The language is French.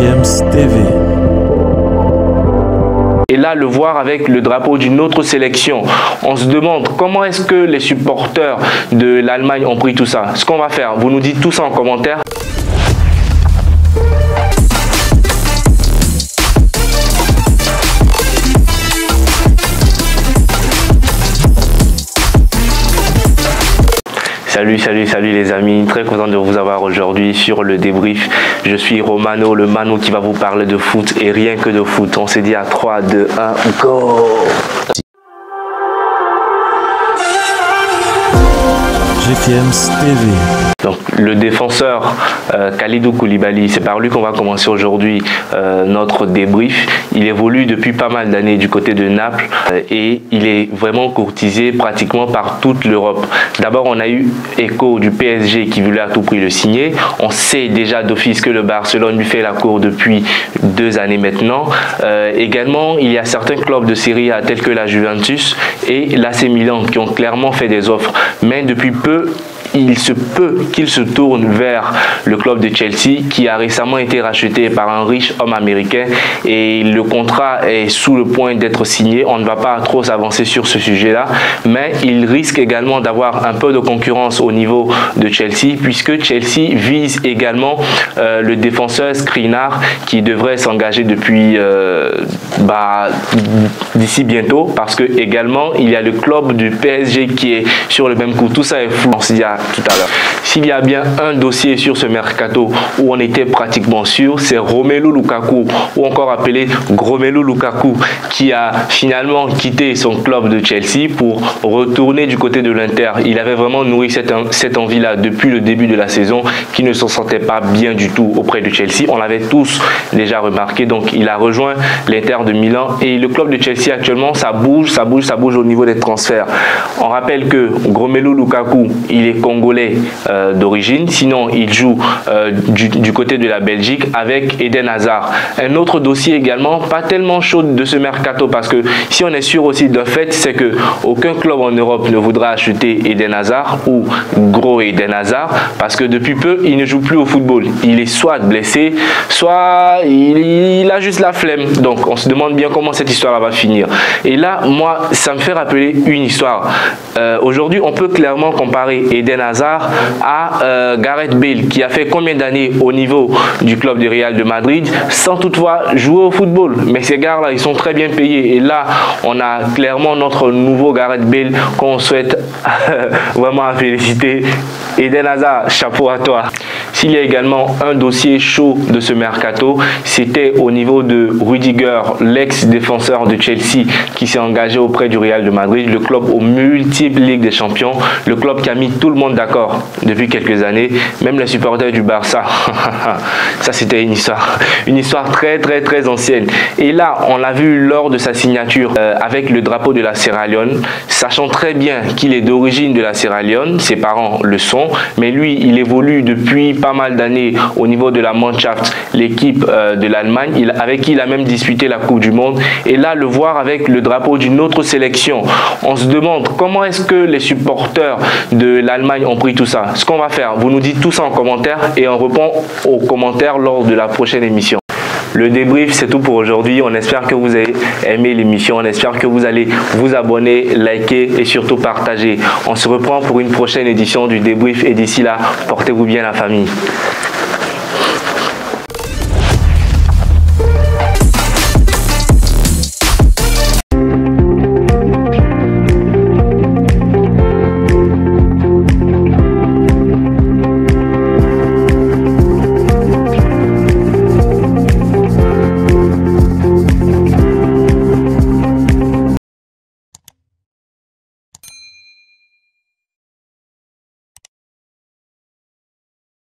GTMS TV. Et là, le voir avec le drapeau d'une autre sélection. On se demande comment est-ce que les supporters de l'Allemagne ont pris tout ça. Ce qu'on va faire, vous nous dites tout ça en commentaire. Salut les amis, très content de vous avoir aujourd'hui sur le débrief. Je suis Romano, le Mano qui va vous parler de foot et rien que de foot. On s'est dit à 3, 2, 1, go! GTMS TV. Donc, le défenseur Kalidou Koulibaly, c'est par lui qu'on va commencer aujourd'hui notre débrief. Il évolue depuis pas mal d'années du côté de Naples et il est vraiment courtisé pratiquement par toute l'Europe. D'abord, on a eu écho du PSG qui voulait à tout prix le signer. On sait déjà d'office que le Barcelone lui fait la cour depuis 2 années maintenant. Également, il y a certains clubs de Serie A tels que la Juventus et l'AC Milan qui ont clairement fait des offres. Mais depuis peu, il se peut qu'il se tourne vers le club de Chelsea qui a récemment été racheté par un riche homme américain et le contrat est sous le point d'être signé. On ne va pas trop s'avancer sur ce sujet-là, mais il risque également d'avoir un peu de concurrence au niveau de Chelsea puisque Chelsea vise également le défenseur Skriniar qui devrait s'engager depuis d'ici bientôt parce que également il y a le club du PSG qui est sur le même coup. Tout ça est flou. On se dit tout à l'heure. S'il y a bien un dossier sur ce mercato où on était pratiquement sûr, c'est Romelu Lukaku, ou encore appelé Gromelu Lukaku, qui a finalement quitté son club de Chelsea pour retourner du côté de l'Inter. Il avait vraiment nourri cette envie-là depuis le début de la saison, qui ne se sentait pas bien du tout auprès de Chelsea. On l'avait tous déjà remarqué, donc il a rejoint l'Inter de Milan et le club de Chelsea actuellement, ça bouge au niveau des transferts. On rappelle que Gromelu Lukaku, il est congolais d'origine, sinon il joue du côté de la Belgique avec Eden Hazard. Un autre dossier également, pas tellement chaud de ce mercato parce que si on est sûr aussi d'un fait, c'est que aucun club en Europe ne voudra acheter Eden Hazard ou gros Eden Hazard parce que depuis peu, il ne joue plus au football. Il est soit blessé, soit il a juste la flemme. Donc on se demande bien comment cette histoire va finir. Et là, moi, ça me fait rappeler une histoire. Aujourd'hui, on peut clairement comparer Eden Hazard à Gareth Bale qui a fait combien d'années au niveau du club du Real de Madrid sans toutefois jouer au football. Mais ces gars-là, ils sont très bien payés. Et là, on a clairement notre nouveau Gareth Bale qu'on souhaite vraiment féliciter. Eden Hazard, chapeau à toi. S'il y a également un dossier chaud de ce mercato, c'était au niveau de Rudiger, l'ex-défenseur de Chelsea qui s'est engagé auprès du Real de Madrid, le club aux multiples Ligues des Champions, le club qui a mis tout le monde d'accord depuis quelques années, même les supporters du Barça. Ça, c'était une histoire très ancienne. Et là, on l'a vu lors de sa signature avec le drapeau de la Sierra Leone, sachant très bien qu'il est d'origine de la Sierra Leone, ses parents le sont, mais lui, il évolue depuis pas mal d'années au niveau de la Mannschaft, l'équipe de l'Allemagne, avec qui il a même disputé la Coupe du Monde. Et là, le voir avec le drapeau d'une autre sélection. On se demande comment est-ce que les supporters de l'Allemagne ont pris tout ça. Ce qu'on va faire, vous nous dites tout ça en commentaire et on répond aux commentaires lors de la prochaine émission. Le débrief, c'est tout pour aujourd'hui. On espère que vous avez aimé l'émission. On espère que vous allez vous abonner, liker et surtout partager. On se reprend pour une prochaine édition du débrief et d'ici là, portez-vous bien la famille.